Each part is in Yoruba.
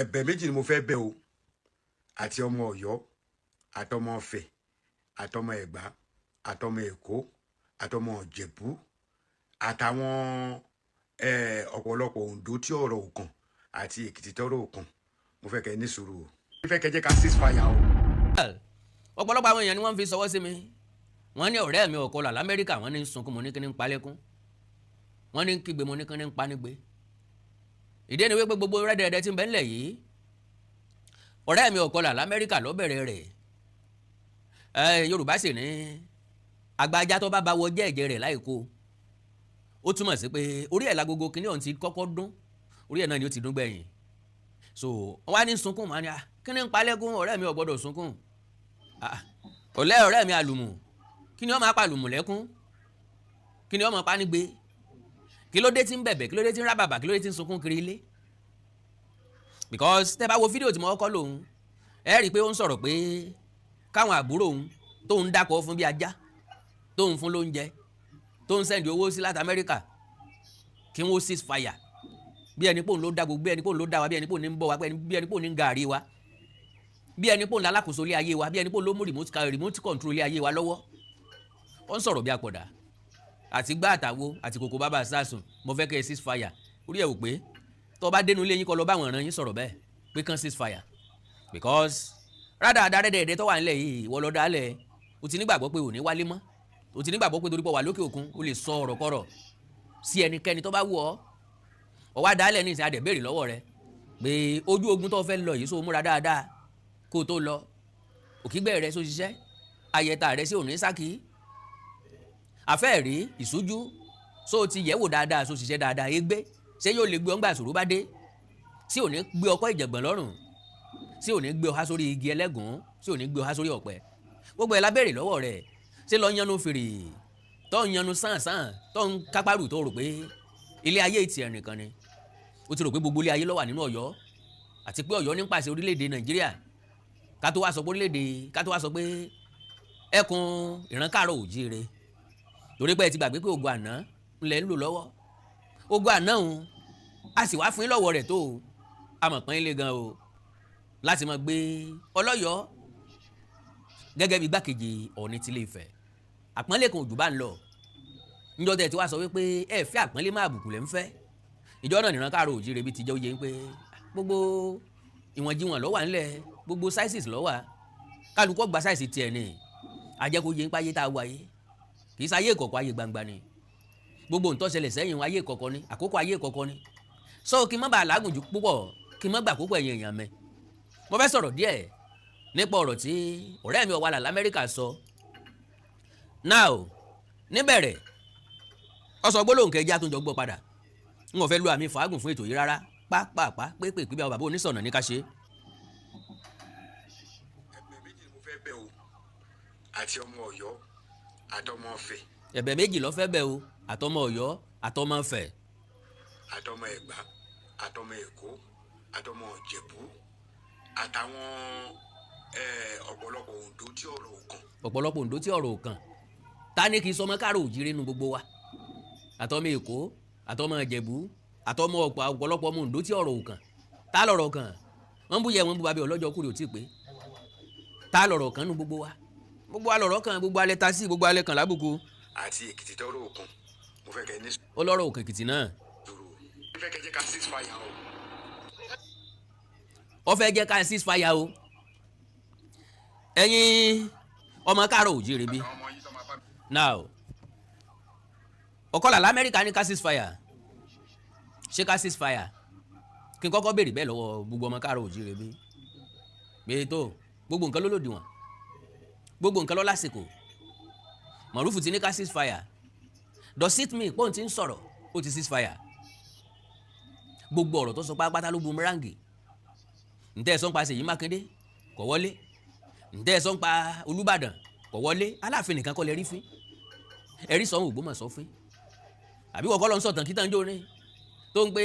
ẹ̀bẹ̀ méjì ni mo fẹ́ bẹ̀ o àti ọmọ Ọ̀yọ́ àtọmọ Ọ̀fẹ̀ àtọmọ Ẹ̀gbá àtọmọ Èkó àtọmọ Ìjẹ̀bú àtàwọn ọ̀pọ̀lọpọ̀ Oǹdó tí ọ̀rọ̀ ò kàn àti Èkìtì tọ́rọ̀ ò kàn mo fẹ́ kẹ́ ní sùúrù o mo fẹ́ kẹ́ jẹ́ ká ceasefire o. ọ̀pọ̀lọpọ̀ àwọn èèyàn ni wọ́n fi sọwọ́ sí mi wọ́n ní ọ̀rẹ́ mi ọ̀kọlà l'Amẹ́ríkà wọ́n ní sunkún mo ní kí ní palẹ́kún wọ́n ní kígbe mo ní kí ní panígbe ìdí ni wípé gbogbo rẹ́dẹ̀rẹ́dẹ́ tí ń bẹ ńlẹ̀ yìí ọ̀rẹ́ mi ọ̀kọlà l'Amẹ́ríkà ló bẹ̀rẹ̀ rẹ̀ Yorùbá sì ní agbájá tó bá bá wọ jẹ́ ẹ̀jẹ̀ rẹ̀ láìkó ó túmọ̀ sí pé orí ẹ̀ lágogo kìíní ọ̀hún ti kọ́kọ́ dún orí ẹ̀ náà ni ó ti dún gbẹ̀yìn so wọ́n á ní sunkún mọ́ ni kí ní palẹ́kún ọ̀rẹ́ mi ò gbọ́dọ̀ sunkún ọ̀rẹ́ mi àlùmù kí ni ó máa pa àlùmù lẹ́kún kí ni ó máa pa nígbe kí ló dé tí ń bẹ̀bẹ̀ kí ló dé tí ń rábàbà kí ló dé tí ń sunkún kiri ilé because tẹ́ bá wo fídíò tí mo kọ́ lòun ẹ rí i pé ó ń sọ̀rọ̀ pé káwọn àbúrò òun tóun dákọ̀ fún bí ajá tóun fún lóúnjẹ tóun sẹ́ndì owó sí láti Amẹ́ríkà kí wọ́n ceasefire bí ẹni pòun ló dá gbogbo bí ẹni pòun ló dá wa bí ẹni pòun ní ń bọ̀ wá bí ẹni pòun ní ń gàrí wa bí ẹni pòun lálákòóso ilé ayé wa bí ẹni pòun ló mú remote control ilé ayé wa lọ́wọ́ ó ń sọ̀rọ̀ bí àpọ̀dà àti gbá àtàwo àti kòkó bàbá sásùn mo fẹ́ kẹ́ ẹ ceasefire orí ẹ̀ wò pé tó bá dénú ilé yín kọ́ lọ báwọn ọ̀ràn yín sọ̀rọ̀ bẹ́ẹ̀ pé kàn ceasefire because rádà àdárẹ́dẹ̀ẹ́dẹ́ tó wà nílẹ̀ yìí ìwọ lọ dálẹ̀ o ti nígbàgbọ́ pé ò ní wálé mọ́ o ti nígbàgbọ́ pé torí pé wà lókè òkun o lè sọ ọ̀rọ̀ kọ̀rọ̀ sí ẹnikẹ́ni tó bá wù ọ́ ọ wá dálẹ̀ ní ìsìn adẹ̀ béèrè lọ́wọ́ rẹ pé ojú ogun tó fẹ́ lọ yìí so múra dáadáa kó o tó lọ òkígbẹ́ rẹ so ṣiṣẹ́ ayẹta rẹ sí òní sákì àfẹ́ẹ̀rí ìṣújú so ti yẹ̀wò dáadáa so ṣiṣẹ́ dáadáa égbé ṣé yóò lè gbé ọ́ngbà ìṣòro bá dé sí òní gbé ọkọ́ ìjẹ̀gbọ̀n lọ́rùn sí òní gbé ọhá sórí igi ẹlẹ́gùn sí òní gbé ọhá sórí ọ̀pẹ gbogbo ẹ̀ la béèrè lọ́wọ́ rẹ̀ ṣé lọ yanu fèrè tó ń yanu sàn tó ń kápárù tó rò pé ilé ayé ìtì ẹ̀ nìkan ni ó ti rò pé gbogbo ilé ayé ló wà nínú Ọ̀yọ́ àti pé Ọ̀yọ́ nípasẹ̀ orílẹ̀-èdè Nàìjíríà ká tó wá sọ pé ẹkùn ìran káàrọ̀ òjíire torí pé ẹ ti gbàgbé pé ogun àná ńlẹ̀ ń lò lọ́wọ́ ogun àná òun a sì wá fún yín lọ́wọ́ rẹ̀ tó o a mọ̀ pọ́n ilé gan o láti máa gbé Ọlọ́yọ̀ gẹ́gẹ́ bí igbákejì Ọọ̀ni tilé Ifẹ̀ àpọ́nlé kan òjò bá ń lọ níjọ́ tẹ̀ tí wàá sọ wípé ẹ fẹ́ àpọ́nlé má àbùkù lẹ́ ń fẹ́ ìjọ náà nìran káàrọ̀ òjíire bí ti jẹ́ oyè ń pé gbogbo ìwọ̀njiwọ̀n ló wà ńlẹ̀ gbogbo sizes ló wà kálukọ́ gba size tiẹ̀ ni àjẹkóye ń páyé tá a wáyé kì í sáyé ìkọ̀kọ̀ ayé gbangba ni gbogbo ntọ́ ṣẹlẹ̀ sẹ́yìn ayé ìkọ̀kọ̀ ni àkókò ayé ìkọ̀kọ̀ ni so kí n má bàa làágùn jù púpọ̀ kí n má gbà púpọ̀ ẹ̀yìn èèyàn mi mo fẹ́ sọ̀rọ̀ díẹ̀ nípa ọ̀rọ̀ tí ọ̀rẹ́ mi ọ̀wàlà l'Amẹ́ríkà sọ now níbẹ̀rẹ̀ ó sọ gbólóhùn kẹjá tó ń jọ gbọ́ padà n ò fẹ́ lo àmì fàágùn fún ètò yìí rárá pápápá pépè pé bí àwọn bàbá onísọ̀nà ní ká ṣe. ẹ̀bẹ̀ méjì ni mo fẹ́ bẹ̀ o àti ọmọ Ọ̀yọ́ àtọmọ Ọ̀fẹ̀. ẹ̀bẹ̀ méjì ló fẹ́ bẹ̀ o àtọmọ Ọ̀yọ́ àtọmọ Ọ̀fẹ̀. àtọmọ Ẹ̀gbá àtọmọ Èkó àtọmọ Ìjẹ̀bú àtàwọn ọ̀pọ̀lọpọ̀ Oǹdó tí ọ̀rọ̀ ò kàn. ọ̀pọ̀lọpọ̀ Oǹdó tí ọ̀rọ̀ ò kàn ta ni kì í sọmọ káàrọ̀ òjíire nu gbogbo wa àtọmọ Èkó àtọmọ Ìjẹ̀bú àtọmọ ọ̀pọ̀lọpọ̀ ọmọ Oǹdó tí ọ̀rọ̀ ò kàn ta lọ̀rọ̀ kàn wọ́n bú yẹ wọ́n bú babẹ́ ọlọ́jọ́ kúrò tí ì pé ta lọ̀rọ̀ kàn nu gbogbo wa lọ̀rọ̀ kàn gbogbo alẹ́ ta sí gbogbo alẹ́ kàn lábùkù. àti Èkìtì tọ́rọ̀ ò kàn mo fẹ́ kẹ́ ní. ó lọ́rọ̀ òkè Èkìtì náà. mo fẹ́ kẹ́ jẹ́ ká ceasefire o. ó fẹ́ jẹ́ ká ceasefire o. ẹ̀yin ọmọ káàrọ̀ òjíire bí. now ọ̀kọ́là l'Amẹ́ríkà ní ká ceasefire ṣé ká ceasefire kí n kọ́kọ́ béèrè bẹ́ẹ̀ lọ́wọ́ gbogbo ọmọ káàrọ̀ òjíire bí. pé tó gbogbo nǹkan ló lòdì wọ̀n gbogbo nǹkan ló lásìkò Mọ̀rúfù ti ní ká ceasefire does it mean pọ́ùn ti ń sọ̀rọ̀ ó ti ceasefire gbogbo ọ̀rọ̀ tó sọ pátá ló bumerangi ǹtẹ́ ẹ̀ sọ́n pa Ṣèyí Mákindé kò wọlé ǹtẹ́ ẹ̀ sọ́n pa Olúbàdàn kò wọlé Aláàfin nìkan kọ́ lẹ rí fín ẹ̀rí sọ̀hún Ògbómọ̀ṣọ́ fín àbí wọ́n kọ́ lọ ń sọ̀tàn kí tán jó ní tó ń pé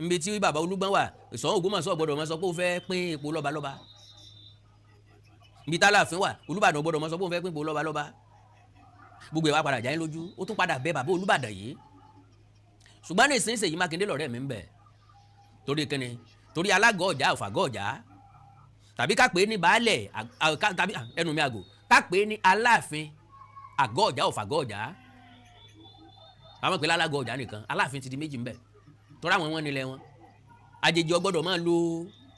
nbí tí bàbá Olúgbọ́n wà Ṣọ̀ún Ògbómọ̀ṣọ́ gbọ́dọ̀ mọ́ sọ pé ó fẹ́ pín ipò lọ́balọ́ba nbí t'Aláàfin wà Olúbàdàn gbọ́dọ̀ mọ́ sọ pé ó fẹ́ pín ipò lọ́balọ́ba gbogbo ẹ̀ wá padà já yín lójú ó tún padà bẹ bàbá Olúbàdàn yìí ṣùgbọ́n ní ìsinsìnyí Ṣèyí Mákindé lọ̀rẹ́ mi ń bẹ̀ torí kíni torí alágọ̀ ọ̀já òfàgọ̀ ọ̀já tàbí ká pè é ní baálẹ̀ tàbí ẹnu mi àgò ká pè é ní aláàfin àgọ́ ọ̀já òfàgọ̀ ọ̀já àwọn pèlè alágọ̀ ọ̀já nìkan aláàfin ti di méjì ńbẹ tọ́ra àwọn wọn nílẹ̀ wọn àjèjì ọgbọ́dọ̀ máa lo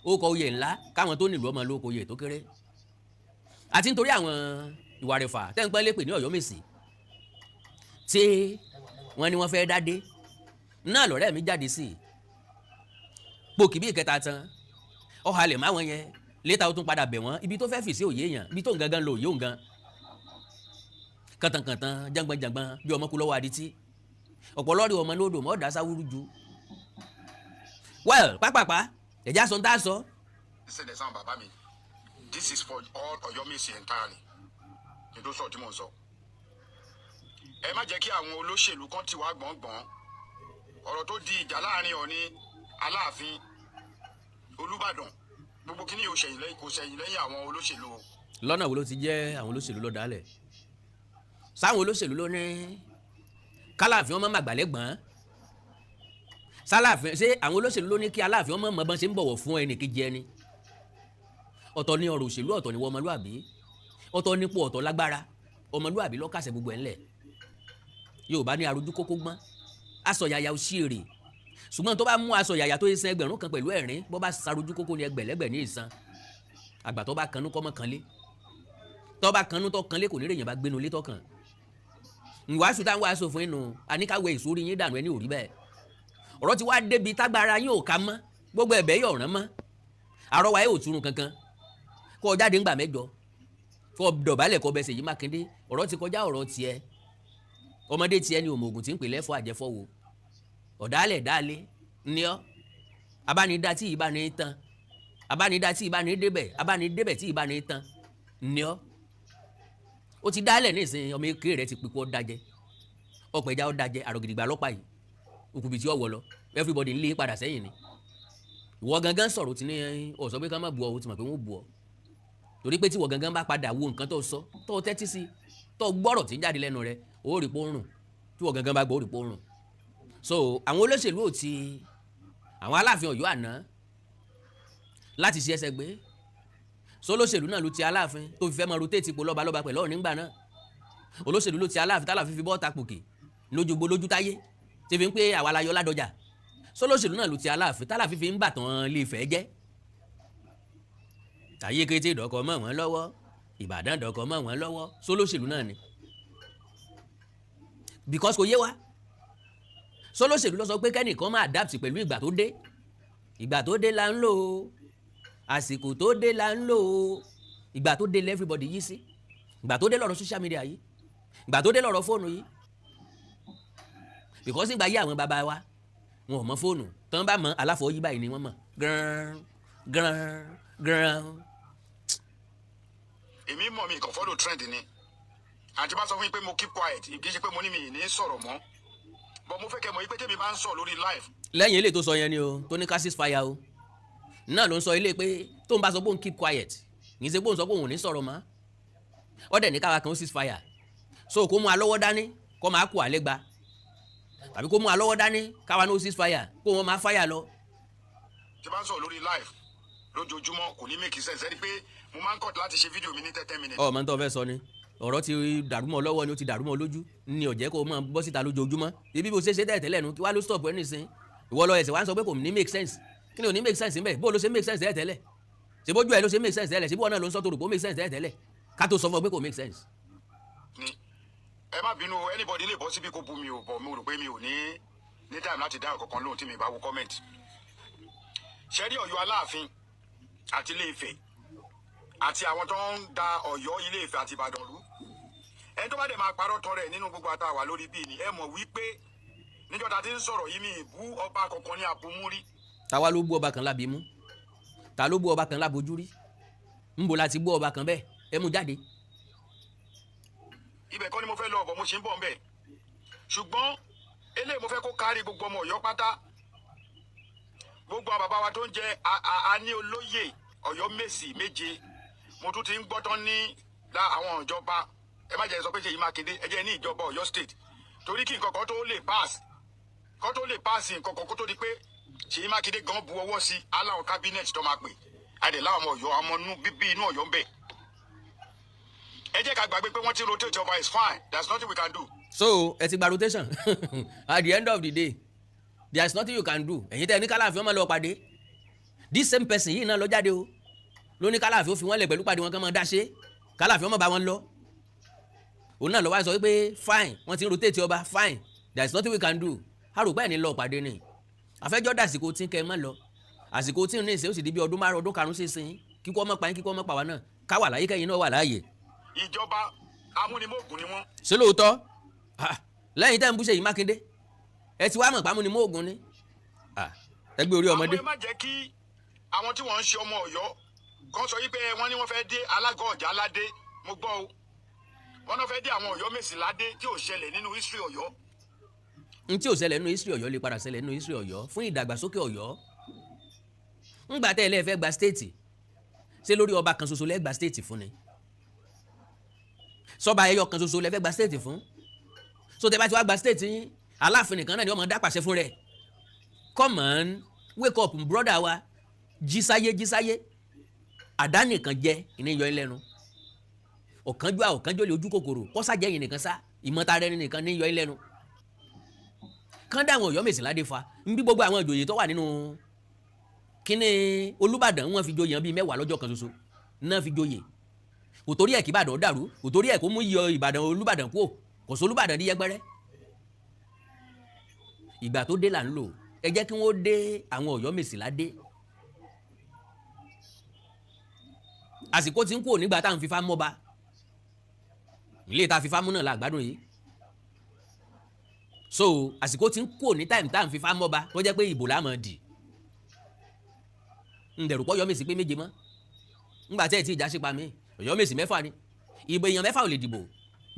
orúkọ oyè ńlá káwọn tó nílùú ọmọ lo orúkọ oyè tó kéré àti nítorí àwọn ìwà rẹ̀fà tẹ́ǹpẹ́ lépè ní Ọ̀yọ́mèsì tí wọ́n ní wọ́n fẹ́ dádé náà lọ́rẹ́ mi jáde sí pòkì bí ìkẹta tán ọ̀hálẹ̀ máwọn yẹn létà ó tún padà bẹ̀ wọ́n ibi tó fẹ́ fì sí òye èèyàn ibi tó ń gangan lo òye òun gan kàntànkàntàn jàngbọ̀njàngbọ̀n bí ọmọ kú lọ́wọ́ adití ọ̀pọ̀lọ́rí ọmọ lódò mọ́ ọ̀dà sáwúrú ju well pápápá ẹ̀já sọ ń tá a sọ. ṣẹlẹ̀ sáwọn bàbá mi this is for all Ọ̀yọ́mèsì entirely ní tó sọ tí mò ń sọ. ẹ má jẹ́ kí àwọn olóṣèlú kan ti wá gbọ̀ngbọ̀n ọ̀rọ̀ tó di ìjà láàrin Ọọ̀ni Aláàfin Olúbàdàn gbogbo kí ni kò ṣẹ̀yìn lẹ́yìn àwọn olóṣèlú. lọ́nà wo ló ti jẹ́ àwọn olóṣèlú ló dálẹ̀ sáwọn olóṣèlú ló ní kálàfin ọmọ màgbàlẹ́gbọ̀n sálàfin ṣé àwọn olóṣèlú ló ní kí Aláàfin ọmọ mọ̀ bọ́n ṣe ń bọ̀wọ̀ fún ẹnì kejì ẹni ọ̀tọ̀ ní ọ̀rọ̀ òṣèlú ọ̀tọ̀ ní wọ́n ọmọlúàbí ọ̀tọ̀ nípò ọ̀tọ̀ lágbára ọmọlúàbí lọ́kàṣẹ gbogbo ẹ̀ ńlẹ̀ Yorùbá ní arojú kókó gbọ́n asọ̀yàyà òṣèré ṣùgbọ́n tó bá mú asọ̀yàyà tó san ẹgbẹ̀rún kan pẹ̀lú ẹ̀rín bó bá sarojú kókó ní ẹgbẹ̀lẹ́gbẹ̀ ní ìsan àgbà tó bá kanú kọ́ mọ́ kanlé tó bá kanú tó kanlé kò ní rèèyàn bá gbénu lé tọkàn ìwàásù táwọn wàásù fún inú àníkàwé ìsórí yín dànù ẹni ò rí bẹ́ẹ̀ ọ̀rọ̀ ti wá débi tágbára yín ò ká mọ́ gbogbo ẹ̀bẹ̀ yọ̀ rán mọ́ àrọ́wá yóò túrun kankan kó o jáde ńgbà mẹ́jọ kó o dọ̀bálẹ̀ kó o bẹ̀ Ṣèyí Mákindé ọ̀rọ̀ ti kọjá ọ̀rọ̀ tiẹ̀ ọmọdé tiẹ̀ ni òmùgùn tí ń pè lẹ́fọ́ àjẹfọ́ wo ọ̀dálẹ̀ dálé ní ọ́ abánidá tí ìbá ní tán abánidá tí ìbá ní débẹ̀ abánidébẹ̀ tí ìbá ní tán ní ọ́ ó ti dálẹ̀ ní ìsìn ọmọ èké rẹ̀ ti pípọ́ dájẹ́ ọ̀pẹ̀já ó dájẹ́ àrògìdìgbà lọ́pàá yìí òkùnbí tí ó wọ̀ lọ everybody ń lé padà sẹ́yìn ni ìwọ gangan sọ̀rọ̀ tí ní ọ̀ sọ pé ká má bu ọ ó ti mọ̀ pé wọ́n bu ọ torí pé tí ìwọ gangan bá padà wo nǹkan tó sọ tó tẹ́tí sí tó gbọ́rọ̀ tí ń jáde lẹ́nu rẹ̀ ó rí pòrùn tí ìwọ gangan bá gbọ́ ó rí pòrùn so àwọn olóṣèlú ò ti àwọn Aláàfin Ọ̀yọ́ àná láti ṣe ẹsẹ̀ gbé so olóṣèlú náà ló ti Aláàfin tó fi fẹ́ mọ rotate ipò lọ́balọ́ba pẹ̀lú Ọọ̀ni nígbà náà olóṣèlú ló ti Aláàfin tálàfin fi bọ́ọ̀ta pòkè lójúgbó lójú táyé tí fi ń pé àwa la yọ Ládọjà so olóṣèlú náà ló ti Aláàfin tálàfin fi ń bàtàn lè fẹ́ jẹ́ Táyé Kété dọ̀kọ̀ mọ́ wọn lọ́wọ́ Ìbàdàn dọ̀kọ̀ mọ́ wọn lọ́wọ́ so olóṣèlú náà ni because kò yé wa so olóṣèlú ló sọ pé kẹ́nìkan máa adapt pẹ̀lú ìgbà tó dé la ń lò ó àsìkò tó dé la ń lò ó ìgbà tó dé lẹ́ everybody yí sí ìgbà tó dé lọ́rọ̀ social media yìí ìgbà tó dé lọ́rọ̀ fóònù yìí because ìgbà yí àwọn bàbá wa wọn ò mọ fóònù tán bá mọ aláfọwọ́yí báyìí ni wọ́n mọ̀ gan. èmi mọ̀ mi kàn follow trend ni àti bá sọ fún mi pé mo keep quiet kì í ṣe pé mo ní mi ní sọ̀rọ̀ mọ́ bọ́ mo fẹ́ kẹ́ mọ̀ yí pé tèmi máa ń sọ lórí live. lẹ́yìn ilé tó sọ yẹn ni o tó ní ká ceasefire o náà ló ń sọ ilé pé tó ń bá sọ pé òun keep quiet kì í ṣe pé òun sọ pé òun ò ní sọ̀rọ̀ mọ́ ó dẹ̀ ní káwa kan ceasefire so kó mú a lọ́wọ́ dání kó máa kú àlẹ́ gba tàbí kó mú a lọ́wọ́ dání káwa ní ó ceasefire kó wọn máa fire lọ. tí bá ń sọ lórí live lójoojúmọ́ kò ní make sense ẹni pé mo máa ń cut láti ṣe fídíò mi ní 10 minutes. ọ̀ máa ń tọ́ fẹ́ sọ ni ọ̀rọ̀ ti dàrúmọ̀ lọ́wọ́ ni ó ti dàrúmọ̀ lójú ni ó jẹ́ kó máa bọ́ síta lójoojúmọ́ ibi bó ṣe tẹ́lẹ̀ nu kí wàá ló stop ẹni sìn ìwọ lọ ẹsẹ̀ wá ń sọ pé kò ní make sense kí ni ò ní make sense níbẹ̀ bó ló ṣe make sense tẹ́lẹ̀ ṣe bójú ẹ ló ṣe make sense tẹ́lẹ̀ ṣe bí wọn náà ló ń sọ tó rò pé ó make sense tẹ́lẹ̀ ká tó sọ fún ọ pé kò make sense. ni ẹ má bínú anybody lè bọ́ síbi kó bu mi ò bọ̀ mo rò pé mi ò ní time láti dá ọ̀kọ̀ọ̀kan lóhùn tí mi bá wo comment. ṣe rí Ọ̀yọ́ Aláàfin àti Ilé-Ifẹ̀ àti àwọn tó ń da Ọ̀yọ́ Ilé-Ifẹ̀ àti Ìbàdàn rú ẹni tó bá dẹ̀ máa parọ́ tán rẹ̀ nínú gbogbo àtàwà lórí bíi ni ẹ mọ̀ wípé níjọ́ ta ti ń sọ̀rọ̀ yìí mi bú ọba kankan ní àbomú rí. táwa ló bú ọba kan lábí mú ta ló bú ọba kan lábojú rí ńbo la ti bú ọba kan bẹ́ẹ̀ ẹ mú jáde. ibẹ̀ kọ́ ni mo fẹ́ lọ ọ̀bọ̀ mo ṣe ń bọ̀ ńbẹ̀ ṣùgbọ́n eléyìí mo fẹ́ kó kárí gbogbo ọmọ Ọ̀yọ́ pátá gbogbo àwọn bàbá wa tó ń jẹ a ní olóyè Ọ̀yọ́mèsì méje mo tún ti ń gbọ́ tán ní àwọn ìjọba ẹ má jẹ́ sọ pé Ṣèyí Mákindé ẹ jẹ́ ní ìjọba Ọ̀yọ́ state torí kí nǹkan kan tó lè pass nǹkan kan kó tó di pé Ṣèyí Mákindé gan bu ọwọ́ sí aláwọ̀ kábínẹ̀tì tó máa pè adé láwọn ọmọ Ọ̀yọ́ ọmọ inú bíbí inú Ọ̀yọ́ ń bẹ. Ẹ jẹ́ ká gbàgbé pé wọ́n ti rotate over is fine, there's nothing we can do. So ẹ ti gba rotation at the end of the day there's nothing you can do. Ẹ̀yin tẹ́ ní kálàfin ọmọ lọ pàdé this same person yìí náà lọ jáde o ló ní kálàfin ó fi wọ́n lẹ̀ pẹ̀lú pàdé wọn kàn máa dá ṣe kálàfin ọmọ bá wọn lọ òun náà lọ wá sọ wípé fine wọ́n ti rotate ọba fine there's nothing we can do àròpẹ́ ní lọ pàdé ni àfẹ́jọ́ dàsìkò tí kẹ́ ẹ má lọ àsìkò tí ní ìṣe ó sì di bí ọdún márùn ọdún karùn-ún sísìn kíkọ́ ọmọ pààyàn kíkọ́ ọmọ pàwọn náà ká wà láyé kẹ́yìn náà wà láàyè. Ìjọba amúnimóògùn ni wọ́n. ṣé lóòótọ́ lẹ́yìn tẹ́ ń bú Ṣèyí Mákindé ẹ ti wá mọ̀ pàmò ni móògùn ni ẹgbẹ́ orí ọmọdé. àwọn ẹ má jẹ́ kí àwọn tí wọ́n ń ṣe ọmọ Ọ̀yọ́ kan sọ wípé wọ́n ní wọ́n fẹ́ dé alágọ̀ ọ̀jà aládé mo gbọ́ o wọ́n náà fẹ́ dé àwọn Ọ̀yọ́ Mèsì ládé tí ò ṣẹlẹ̀ nínú history Ọ̀yọ́. n tí ò ṣẹlẹ̀ nínú history Ọ̀yọ́ lè padà ṣẹlẹ̀ nínú history Ọ̀yọ́ fún ìdàgbàsókè Ọ̀yọ́ ńgbà tẹ́ ẹ lẹ́ẹ̀ fẹ́ gba stéètì ṣé lórí ọba kan ṣoṣo lẹ́ẹ̀ gba stéètì fún ni sọba ẹyọ kan ṣoṣo lẹ́ẹ̀ fẹ́ gba stéètì fún so tẹ́ bá ti wá gba stéètì yín Aláàfin nìkan náà ni ọmọ dápàṣẹ fún rẹ̀ come on wake up brother wa jísáyé àdá nìkan jẹ́ ìníyọ ẹlẹ́nu ọ̀kánjúà lè ojú kòkòrò kọ́sàjẹ́ yìí nìkan sá ìmọ̀tara ẹni nìkan níyọ ẹlẹ́nu kán dá àwọn Ọ̀yọ́ Mèsì ládé fa ń bí gbogbo àwọn ìjòyè tó wà nínú kíní Olúbàdàn wọn fi joyè bíi 10 lọ́jọ́ kan ṣoṣo náà fi joyè kò torí ẹ̀ kí Ìbàdàn dàrú kò torí ẹ̀ kó mú iyọ̀ Ìbàdàn Olúbàdàn kú kò sí Olúbàdàn ní yẹgbẹ́rẹ́ ìgbà tó dé là ń lò ẹ jẹ́ kí wọ́n dé àwọn Ọ̀yọ́ Mèsì ládé àsìkò tí ń kúrò nígbà tá à ń fífá mọ́ba ilé ìta fífá mú náà la gbádùn yìí so àsìkò tí ń kúrò ní táìmù tá à ń fífá mọ́ba tó jẹ́ pé ìbò láàmú dì ń dẹ̀rù pọ̀ Ọ̀yọ́ Mèsì pé méje mọ́ ńgbà tí ẹ̀ tí ìjà ṣe pa mí Ọ̀yọ́ Mèsì 4 ni ìbò èèyàn 4 ò lè dìbò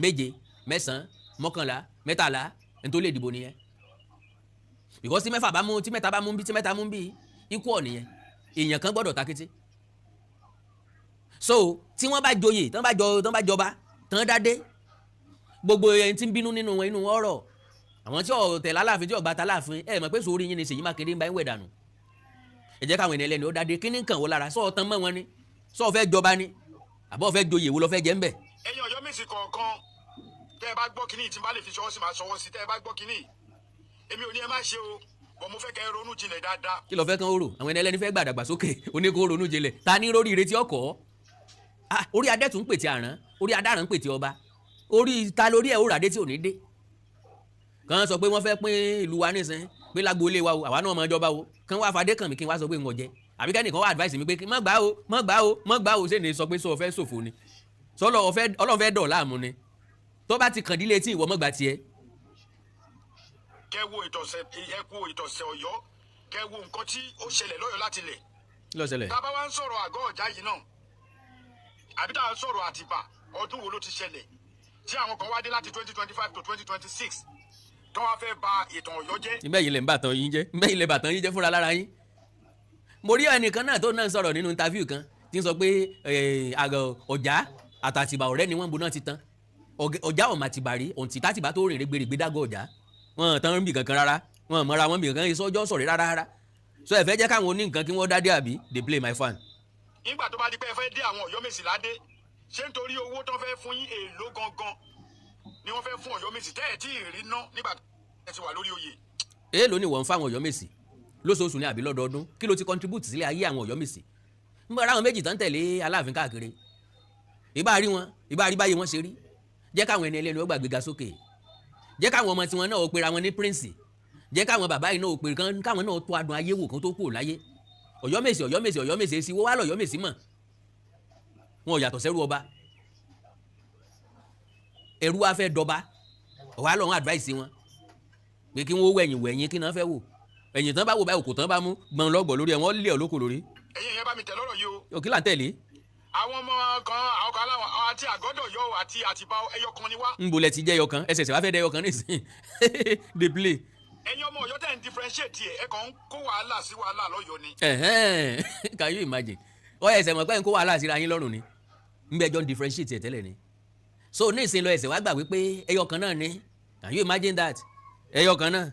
7 9 11 13 ẹni tó lè dìbò nìyẹn because tí 4 bá mú tí 3 bá mú bí tí 3 mú bí ikú ọ̀ nìyẹn èèyàn kan gbọ́dọ̀ takété so tí wọ́n bá joyè tán bá jọba tán dádé gbogbo ẹni tí ń bínú nínú wọn inú wọn ọ̀rọ̀ àwọn tí ọ̀tẹ̀ láláàfin tí ọ̀gbà ta láàfin ẹ mọ̀ pé sórí yín ni Ṣèyí Mákindé ń bá ń wẹ̀ dànù ẹ jẹ́ káwọn ènìyàn lẹ́nu ó dádé kí ní kàn wọ́n lára sọ́ọ̀ tán mọ́ wọn ni sọ́ọ̀ fẹ́ jọba ni àbọ̀ fẹ́ joyè wo lọ fẹ́ jẹ́ ń bẹ̀. ẹ̀yin Ọ̀yọ́ Mèsì kọ̀ọ̀kan tẹ́ ẹ bá gbọ́ kínní tí n bá lè fi ṣọwọ́ sí máa ṣọwọ́ sí tẹ́ ẹ bá gbọ́ kínní èmi ò ní ẹ má ṣe o bọ̀ mo fẹ́ kẹ́ ẹ ronú jinlẹ̀ dáadáa. kí ló fẹ́ kán ó rò àwọn ẹlẹ́ni fẹ́ gbàdàgbàsókè oníkó ronú jinlẹ̀ ta ní rórí ìrètí ọkọ̀ orí adẹ́tù ń pètè àrán orí adáràn ń pètè ọba orí ta lórí ẹ̀ ó ràdé tí ò ní dé kàn sọ pé wọ́n fẹ́ pín ìlú wa nísìn pé lágbo ilé wa o àwa náà mọ ìjọba o kàn wá fadé kàn mí kí n wá sọ pé ń ọjẹ àbí kẹ́nìkan wá advice mi pé mọ́ gbà o ṣé ní sọ pé sọ fẹ́ ṣòfò ni sọlọ Ọlọ́run fẹ́ dọ̀ láàmú ni tó bá ti kàn dílé tí ìwọ mọ́ gbà tiẹ̀. kẹ́ wo ìtọ̀sẹ̀ Ọ̀yọ́ kẹ́ wo nǹkan tí ó ṣẹlẹ̀ lọ́yọ̀ láti lẹ̀. ló ṣẹlẹ̀. tá a bá wá ń sọ̀rọ̀ àgọ́ ọ̀já yìí náà àbí tá a sọ̀rọ̀ Àtìbà ọdún wo ló ti ṣẹlẹ̀ tí àwọn kan wá dé láti 2025 to 2026 tó wá fẹ́ bà ìtàn Ọ̀yọ́ jẹ́. ìbẹ́ yìí lè ń bàtàn yín jẹ́ ìbẹ́ yìí lè bàtàn yín jẹ́ fúnra lára yín. mo rí ẹnìkan náà tó náà sọ̀rọ̀ nínú interview kan tí ń sọ pé Ọ̀já àtàtìbà ọ̀rẹ́ ni wọ́n bu náà ti tán Ọ̀já ọ̀mà Àtìbà rí òǹtí tàtìbà tó rìn rẹ́gbẹ̀rẹ̀gbẹ̀ dágọ̀ Ọ̀já wọn tán ń bì kankan rárá wọn mọ́ra wọn bì kankan ìsọjọ́ sọ̀rẹ́ rárá so ẹ fẹ́ jẹ́ káwọn oní nǹkan kí wọ́n dádé àbí they play my fan. nígbà tó bá di pé ẹ fẹ́ dé àwọn Ọ̀yọ́ Mèsì ládé ṣé nítorí owó tó fẹ́ fún yín èèlò gangan ni wọ́n fẹ́ fún Ọ̀yọ́ Mèsì tẹ́ ẹ̀ tí ì rí ná nígbà ẹ ti wà lórí oyè. èèlò ni wọ́n ń fáwọn Ọ̀yọ́ Mèsì lóṣooṣù ní àbí lọ́dọọdún kí ló ti contribute sílé ayé àwọn Ọ̀yọ́ Mèsì ń bá ara wọn méjì tán tẹ̀lé Aláàfin káàkiri ìbá rí báyìí wọ́n ṣe rí jẹ́ káwọn ẹni ẹlẹ́ni ó gbàgbéga sókè jẹ́ káwọn ọmọ tiwọn náà ó pera wọn ní prince jẹ́ káwọn bàbá yìí náà ó pera káwọn náà tó adùn ayé wò kán tó kúrò láyé Ọ̀yọ́ Mèsì èsì wọ́n wá lọ Ọ̀yọ́ Mèsì mọ̀ wọn ò yàtọ̀ sẹ́rú ọba ẹrú wa fẹ́ dọba ọ̀wá lọ́wọ́n advice wọn pé kí wọ́n wẹ̀yìn kí náà fẹ́ wò ẹ̀yìn tán bá wò báyìí òkú tán bá mú gbọ̀n lọ́gbọ̀ lórí ẹ̀ wọ́n lé olóko lórí. ẹ̀yin yẹn bá mi tẹ̀ lọ́rọ̀ yìí o. òkè là ń tẹ̀lé. àwọn ọmọ kan àwọn kan aláwọ̀ àti àgọ́dọ̀ yọ àti Àtìbà ẹyọ kan ni wá. ń bolẹ̀ ti jẹ́ ẹyọ kan ẹsẹ̀ wá fẹ́ dẹ́ ẹyọ kan nísìnyí dey play. ẹ̀yin ọmọ Ọ̀yọ́ tẹ̀ ń differentiate ẹ̀ kàn ń kó wàhálà sí wàhálà lọ́yọ̀ ni. can you imagine ọ ẹsẹ̀ mọ̀ pé ń kó wàhálà síra yín lọ́rùn ni ń bẹ́ẹ̀ jọ ń differentiate ẹ̀ tẹ́lẹ̀ ni so ní ìsìn lọ ẹsẹ̀ wá gbà wípé ẹyọ kan náà ni can you imagine that ẹyọ kan náà.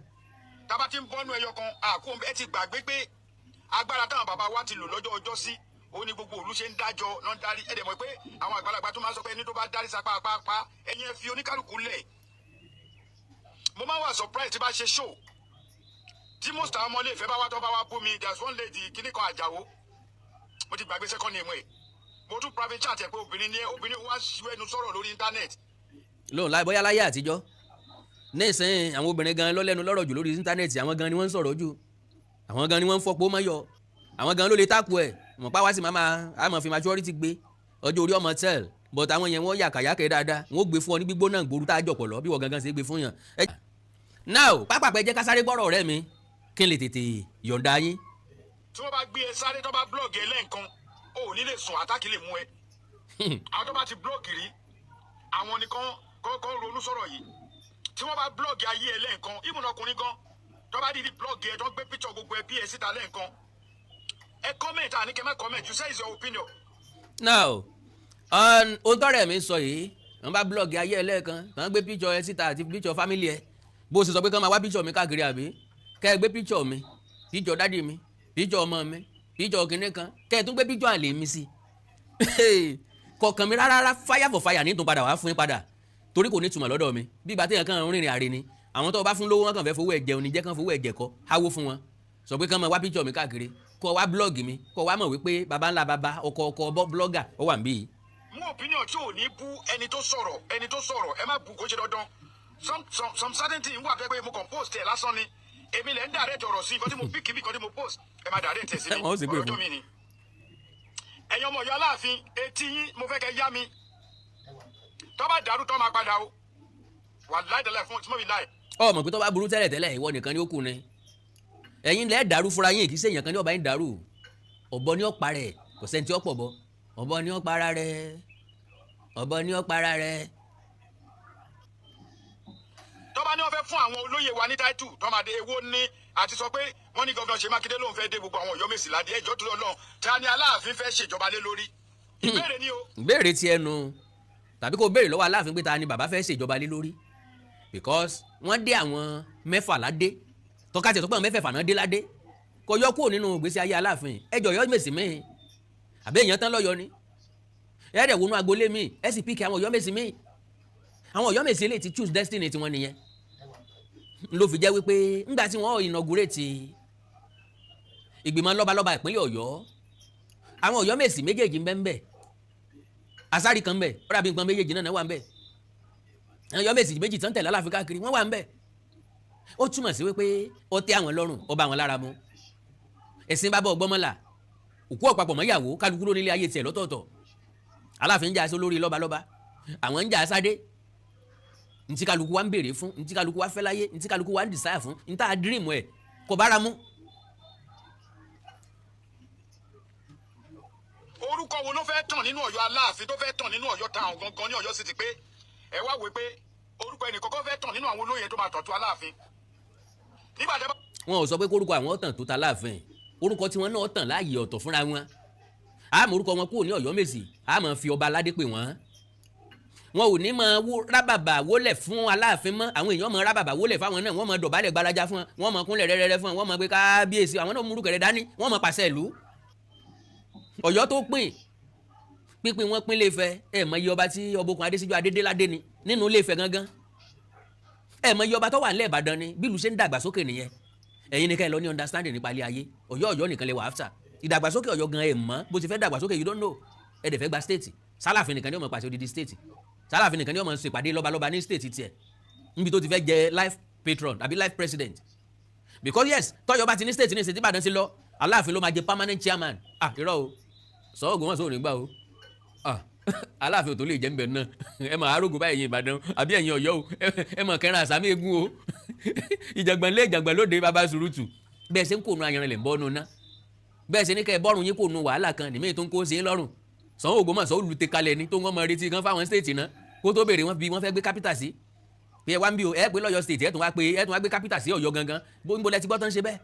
tábà tí ń bọ́nú ẹyọ kan àkó ẹ ti gbàgbé pé agbára táwọn bàbá wa ti lò lọ́jọ́ ọjọ́ sí ó ní gbogbo òlu ṣe ń dájọ́ náà darí ẹ̀dẹ̀ mọ̀ pé àwọn àgbàlagbà tó máa ń sọ pé ẹni tó bá darí sapá apá ẹ̀yin ẹ fi oníkálukú lẹ̀. mo máa wà surprise tí bá ṣe show tí most àwọn ọmọlé ìfẹ́ bá wá tó bá wá bú mi there's one lady kíní kan Àjàó mo ti gbàgbé second name ẹ̀ mo tún private chat ẹ̀ pé obìnrin wá ṣú ẹnu sọ̀rọ̀ lórí internet. lóun láì bóyá láyé àtijọ́ nísìnyí àwọn obìnrin gan ló lẹ́nu lọ́rọ̀ jù lórí íńtánẹ́ẹ̀tì àwọn gan ni wọ́n ń sọ̀rọ̀ jù àwọn gan ni wọ́n ń fọpọ́ mọ́yọ̀ àwọn gan ló lè tákù ẹ̀ mọ̀ pa wá sí àmọ́ fi maturity gbé ọjọ́ orí ọmọ tẹ́l but àwọn yẹn wọ́n yàkàyàkẹ́ dáadáa wọ́n gbé fún ọ ní gbígbóná gbòòrú tá a jọ pọ̀lọ́ bí wọ́n gangan ṣe gbé fún yàn. now pápápẹ́ jẹ́ ká sáré gbọ́rọ̀ ọ̀rẹ́ mi kí n lè tètè yọ̀ǹda yín. tí wọ́n bá gbé ẹ sáré tó bá blọ́ọ̀gì ẹ lẹ́ǹkan o ò ní lè sùn àtàkì lè mú ẹ àwọn tó bá ti blọ́ọ̀gì rí àwọn nìkan kọ́ ronú sọ̀rọ̀ yìí tí wọ́n bá blọ́ọ̀gì ayé ẹ lẹ́ǹkan ìmùnà ọkùnrin gan tó bá dídí blọ́ọ̀gì ẹ tó gbé píṣọ̀ gbogbo ẹ bí ẹ síta lẹ́ǹkan ẹ comment àní kẹ́ má comment you say is your opinion. now ohun tọ́rẹ̀ mi sọ yìí wọ́n bá blọ́ọ̀gì ayé ẹ lẹ́ẹ̀kan kàn gbé píṣọ̀ ẹ síta àti píṣọ̀ fámìlì ẹ bó ṣe sọ pé kàn máa wá píṣọ̀ mi káàkiri àbí kẹ́ ẹ gbé píṣọ̀ mi píṣọ̀ dádì mi píṣọ̀ ọmọ mi píṣọ̀ kìnìún kan kẹ́ ẹ tún gbé píṣọ̀ àlè mi sí kọ̀ọ̀kan mi rárá fire for fire ní ìtún padà wá fún yín padà torí kò ní túmọ̀ lọ́dọ̀ mi bí ìgbà téèyàn kan rìnrìn àrè ni àwọn tó bá fún lówó wọn kàn fẹ́ fowó ẹ̀jẹ̀ òní jẹ́ kàn fowó ẹ̀jẹ̀ kọ́ háwó fún wọn sọ pé kàn máa wá píṣọ̀ mi káàkiri kọ́ wá blọ́ọ̀gì mi kọ́ wá mọ̀ wípé baba ńlá baba ọkọ̀ blọ́gà ó wà níbí. mú opinion tí ò ní bú ẹni tó sọ̀rọ̀ ẹ má bú kó ṣe dandan some certain thing wà pé mo kàn post ẹ̀ lásán ni èmi lẹ́ ń direct ọ̀rọ̀ sí nǹkan tí mo pick ibi kan tí mo post ẹ má direct ẹ̀ sí mi ọ̀rọ̀ tó mi ni. ẹ̀yin ọmọ Ọ̀yọ́ Aláàfin etí yín mo fẹ́ kẹ́ yá mi tó bá dàrú tó máa padà o wà láìdẹ́lẹ̀ fún tí mo fi láì. ọmọ pé tó bá burú tẹ́lẹ̀ ìwọ nìkan ni ó kù ni ẹ̀yin lẹ́ẹ̀ dàrú fúnra yín kì í ṣe èèyàn kan ní ọba yín dàrú ọ̀bọ ní ọ̀pá rẹ̀ kò sẹ́ni tí ó pọ̀ bọ́ ọ̀bọ ní ọ̀pá ara rẹ̀ ọ̀bọ ní ọ̀pá ara rẹ̀. tó bá ní wọ́n fẹ́ fún àwọn olóyè wa ní táìtù tó máa dé ewó ní àti sọ pé wọ́n ní gọ́vnà Ṣèyí Mákindé lóun fẹ́ dé gbogbo àwọn Ọ̀yọ́ Mèsì ládé ẹjọ́ tó lọ́ọ́ ta ni Aláàfin fẹ́ ṣèjọba lé lórí ìbéèrè ni o. ìbéèrè ti ẹnu tàbí kò béèrè lọ́wọ́ Aláàfin pé ta ni bàbá fẹ́ ṣèjọba lé lórí because wọ́n dé àwọn mẹ́fà ládé tọ́ka tẹ̀ tó pọ̀ mẹ́fẹ̀ẹ̀fà náà dé ládé kò yọ kúrò nínú ìgbésí ayé Aláàfin ẹjọ́ Ọ̀yọ́ Mèsì míì àbí èèyàn tán lọ́yọ́ ni ẹ̀ẹ́dẹ̀ wọnú agboolé míì ẹ̀ sì píkì àwọn Ọ̀yọ́ Mèsì míì àwọn Ọ̀yọ́ Mèsì lè ti choose destiny tiwọn nìyẹn ló fi jẹ́ wípé ńgbà tí wọ́n inaugurate ìgbìmọ̀ lọ́balọ́ba ìpínlẹ̀ Ọ̀yọ́ àwọn Ọ̀yọ́ Mèsì méjèèjì ń bẹ ń bẹ Àsárì kan ń bẹ ó dàbí nǹkan méjèèjì náà wà ń bẹ àwọn Ọ̀yọ́ Mèsì méjì tán tẹ̀lé Aláàfin káàkiri wọ́n wà ń bẹ ó túmọ̀ sí wípé ó tẹ́ àwọn lọ́rùn ó bá wọn lára mu ẹ̀sìn bàbá ọgbọ́mọlà òkú ọ̀pápọ̀ mọ́yàwó kálukú ló nílé ayé tiẹ̀ lọ́tọ̀ọ̀tọ̀ Aláàfin ń jà sí olórí lọ́balọ́ba àwọn ń jà sádé ntí kálukú wa ń béèrè fún ntí kálukú wa fẹ́ láyé ntí kálukú wa ń desire fún ntá dream ẹ̀ kò bára mu. orúkọ wo ló fẹ́ tàn nínú Ọ̀yọ́ Aláàfin tó fẹ́ tàn nínú Ọ̀yọ́ town gangan ní Ọ̀yọ́ City pé ẹ wá wò pé orúkọ ẹnìkan kan fẹ́ tàn nínú àwọn olóyè tó máa tàn tó Aláàfin nígbà tẹ́ bá. wọn ò sọ pé kórúkọ àwọn tàn tó ta Aláàfin orúkọ tí wọn náà tàn láàyè ọ̀tọ̀ fúnra wọn àmọ́ orúkọ wọn kúrò ní Ọ̀yọ́ Mèsì àmọ́ fi ọba aládé pè wọ́n wọn ò ní máa rábàbà wólẹ̀ fún Aláàfin mọ́ àwọn èèyàn máa rábàbà wólẹ̀ fáwọn náà wọ́n máa dọ̀bálẹ̀ gbalaja fún wọn wọ́n máa kúnlẹ̀ rẹ́rẹ́rẹ́ fún wọn wọ́n máa gbé kábíyèsí àwọn náà múrú kẹrẹ dání wọ́n máa pàṣẹ ìlú Ọ̀yọ́ tó pínpín wọn pín Ilé-Ifẹ̀ ẹ mọ iye ọba tí Ọbọ̀kun Adésíjú Adédéládé ni nínú Ilé-Ifẹ̀ gangan ẹ mọ iye ọba tó wà nílẹ̀ Ìbàdàn ni bí ìlú ṣe ń dàgbàsókè nìyẹn ẹ̀yin ni ká ẹ lọ ní understanding nípa ilé ayé Ọ̀yọ́ nìkan lè wà after ìdàgbàsókè Ọ̀yọ́ gan ẹ mọ̀ bó ti fẹ́ dàgbàsókè you don't know ẹ dẹ̀ fẹ́ gba state Sálàfin nìkan ni ó máa pàṣẹ odidi state Sálàfin nìkan ni ó máa ṣèpàdé lọ́balọ́ba ní state tiẹ̀ níbi tó ti fẹ́ jẹ life patron àbí life president because yes tọ́yọ́ bá ti ní state ní state Ìbàdàn ti lọ Aláàfin ló máa jẹ permanent chairman irọ́ o sọ ògùn wọn sọ òní gbà o Aláàfin ò tó lè jẹ́ nbẹ̀ náà ẹ mọ̀ arógun báyìí Ìbàdàn àbí ẹ̀yin Ọ̀yọ́ o ẹ mọ̀ kẹrin àsámi egun o ìjàngbọ̀n lé ìjàngbọ̀n lóde bàbá sùrùtù bẹ́ẹ̀ ṣe ń kó nu ayanrin lẹ̀ ń bọ́ nu ná bẹ́ẹ̀ ṣe ní kẹ́ ẹ bọ́rùn yín kó nu wàhálà kan nìmí tó ń kó sí i lọ́rùn Ṣàngó Ògbómọ̀ṣọ́ olùtẹ kalẹ̀ ni tó ń wọ́n mọ retí kan fáwọn stéètì náà kó tó béèrè wọn bí wọ́n fẹ́ gbé kápítà sí pé ẹ wá ń bí o ẹ pé lọ́yọ̀ stéètì ẹ tún wá gbé kápítà sí Ọ̀yọ́ gangan bó ń bolẹ̀ ti gbọ́ tán ṣe bẹ́ẹ̀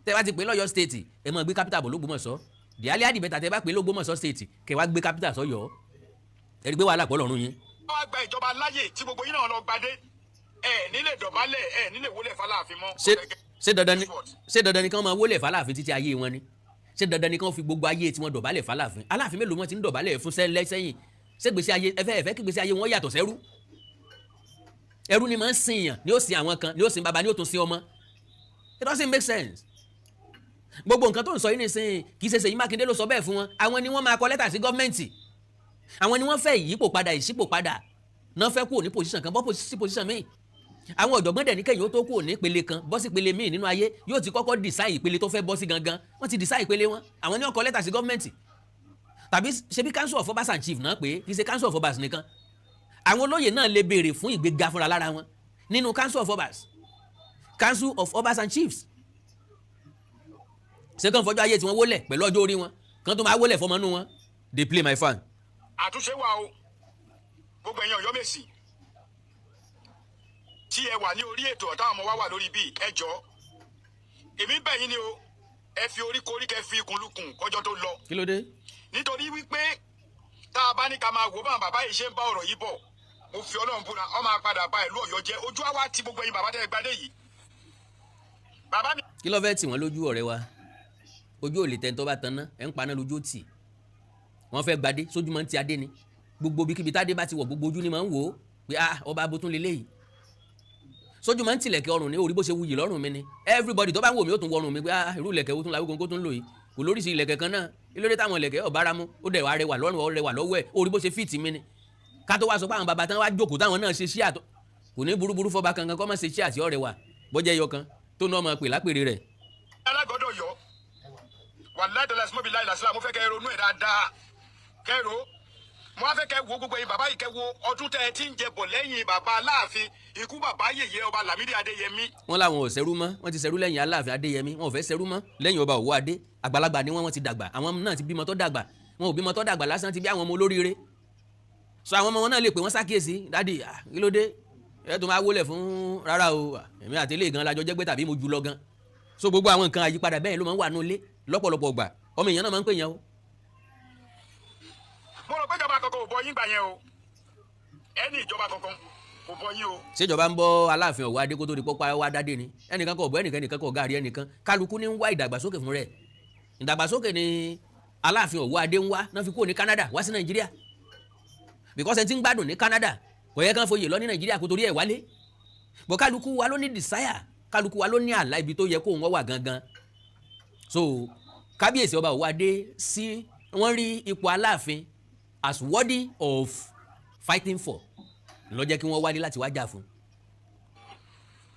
tẹ́ bá ti pé lọ́yọ̀ stéètì ẹ mọ̀ gbé kápítà bọ̀ l'Ógbómọ̀ṣọ́ díálé àdìbẹ́ta tẹ́ bá pé l'Ógbómọ̀ṣọ́ stéètì kẹ́ wá gbé kápítà sọ́yọ́ ẹ rí gbé wàhálà pọ̀ lọ́rùn yín. wọ́n á gba ìjọba láyè tí gbogbo yín náà lọ gbadé ẹ nílé dọ̀bálẹ̀ ẹ nílé wọlé f'Aláàfin mọ́. ṣé dandan ni kán máa wólẹ̀ fàlàfin títí ayé wọn ni ṣé dandan ni kán fi gbogbo ayé tí wọ́n dọ̀bálẹ̀ fàlàfin aláàfin mélòó wọn ti ń dọ̀bálẹ̀ fún sẹ́yìn ṣé gbèsè ayé ẹfẹ́ kí gbèsè ayé wọn yàtọ̀ sẹ́rú ẹrú ni máa ń sìn yàn ni ó sin àwọn kan ni ó sin baba ni ó tún sin ọmọ it doesn't make sense gbogbo nǹkan tó ń sọ yìí nìsín kì í ṣe Ṣèyí Mákindé ló sọ bẹ́ẹ̀ fún wọn àwọn ni wọ́n máa kọ lẹ́tà sí gọ́ọ̀mẹ̀ntì àwọn ni wọ́n fẹ́ ìṣípò padà náà fẹ́ kúrò ní pòsíṣàn kan bọ́ sí pòsíṣàn míì àwọn ọ̀jọ̀gbọ́n dẹ̀ ní kẹ́yìn ó tó kúrò ní ìpele kan bọ́ sí ìpele míì nínú ayé yóò ti kọ́kọ́ design ìpele tó fẹ́ bọ́ sí gangan wọ́n ti design ìpele wọn àwọn ni wọ́n kọ lẹ́tà sí gọ́ọ̀mẹ̀ntì tàbí ṣebí council of obas and chief náà pé kì í ṣe council of obas nìkan àwọn olóyè náà lè béèrè fún ìgbéga fúnra lára wọn nínú council of obas and chiefs ṣé kàn fọjọ́ ayé tí wọ́n wólẹ̀ pẹ̀lú ọjọ́ orí wọn kàn tó máa wólẹ̀ fọmọnú wọn they play my fan. àtúnṣe wà o gbogbo ẹ̀yin Ọ̀yọ́ Mèsì tí ẹ wà ní orí ètò ọ̀tá ọmọ wa wà lórí bíi ẹ jọ̀ọ́ èmi bẹ̀ yín ni o ẹ fi orí korí kẹ fi ikùn lukùn kọjọ́ tó lọ. kí ló dé. nítorí wípé tá a bá ní ká máa wò bá bàbá yìí ṣe ń bá ọ̀rọ̀ yìí bọ̀ mo fi Ọlọ́run búra ọ máa padà bá ìlú Ọ̀yọ́ jẹ́ ojú àwa ti gbogbo ẹ̀yin bàbá tẹ́ ẹ gbadé yìí. bàbá mi. kí ló fẹ́ tì wọ́n lójú ọ̀rẹ́ wa ojú ò lè tẹ́ ń tọ́ bá tan ná ẹ̀ ń paná lójú tì wọ́n fẹ́ gbadé sójú máa ń ti adé ni gbogbo bíkíbi tádé bá ti wọ̀ gbogbo ojú ni máa ń wò ó pé ọba abótún lélẹ́yìí sójú máa ń tilẹ̀kẹ̀ ọrùn ní orí bó ṣe wuyì lọ́rùn mi ni everybody tó bá ń wò mí ó tún wọrùn mi pé irú ilẹ̀kẹ̀ wo tún la wíkóńkó tún lò yìí kò lóríṣi ilẹ̀kẹ̀ kan náà ilé táwọn ilẹ̀kẹ̀ ọ̀bára mu ó dẹ̀ wá rẹwà lọ́rùn ó rẹwà lọ́wọ́ ẹ̀ orí bó ṣe fìtì mi ni ká tó wá sọ pé àwọn bàbá tán wá jókòó táwọn náà ṣe ṣíà kò ní burúburú fọba kankan kọ́ máa ṣe ṣíà tí ó rẹwà bọ́jẹ́ ẹyọ kan tó náà máa pè lápèrè rẹ̀. alágọ̀dọ̀ yọ wàláì dọ́là sọ́mọ́bì láì làṣírà mo fẹ́ kẹ́ ronú ẹ̀ dáadáa kẹ́rò mo wá fẹ́ kẹ́ wo gbogbo yìí bàbá yìí kẹ́ wo ọdún tẹ́ ẹ ti ń jẹ bọ̀ lẹ́yìn bàbá Aláàfin ikú bàbá yèyé ọba Lámídì Adéyẹmí. wọ́n láwọn ò ṣẹrú mọ́ wọ́n ti ṣẹrú lẹ́yìn Aláàfin Adéyẹmí wọn ò fẹ́ ṣẹrú mọ́ lẹ́yìn ọba Òwò Adé àgbàlagbà ni wọ́n ti dàgbà àwọn náà ti bímọ tó dàgbà wọn ò bímọ tó dàgbà lásán ti bí àwọn ọmọ olóríire so àwọn ọmọ wọn náà lè pè wọ́n ṣàkíyèsí dádì kí ló dé ẹ tó máa wólẹ̀ fún rárá o èmi àti ilé gan lajọ jẹ́ pé tàbí mo jù lọ gan so gbogbo àwọn nǹkan àyípadà bẹ́ẹ̀ ló máa ń wà nulẹ̀ lọ́pọ̀lọpọ̀ gbà ọmọ èèyàn náà máa ń pè yẹn o. mo rò pé ìjọba kankan ò bọ yín gbà yẹn o ẹni ìjọba kankan kò bọ yín o. ṣèjọba ń bọ Aláàfin Ọ̀wọ́ Adé kó tó di pọ́pá wá dádé ni ẹnìkan kò bọ ẹnìkan kò gáàrí ẹnìkan kálukú ní ń wá ìdàgbàsókè fún rẹ̀ ìdàgbàsókè ni Aláàfin Ọ̀wọ́ Adé ń wá náà fi kúrò ní Canada wá sí Nàìjíríà because ẹni tí ń gbádùn ní Canada kò yẹ kán foyè lọ ní Nàìjíríà kó torí ẹ̀ wálé bọ̀ kálukú wa ló ní desire kálukú wa ló ní àlá ibi tó yẹ kó wọ́n wà gangan so kábíyèsí ọba Ọ̀wọ́ Adé sí wọ́n rí ipò Aláàfin as worthy of fighting for ló jẹ́ kí wọ́n wálé láti wá jà fún.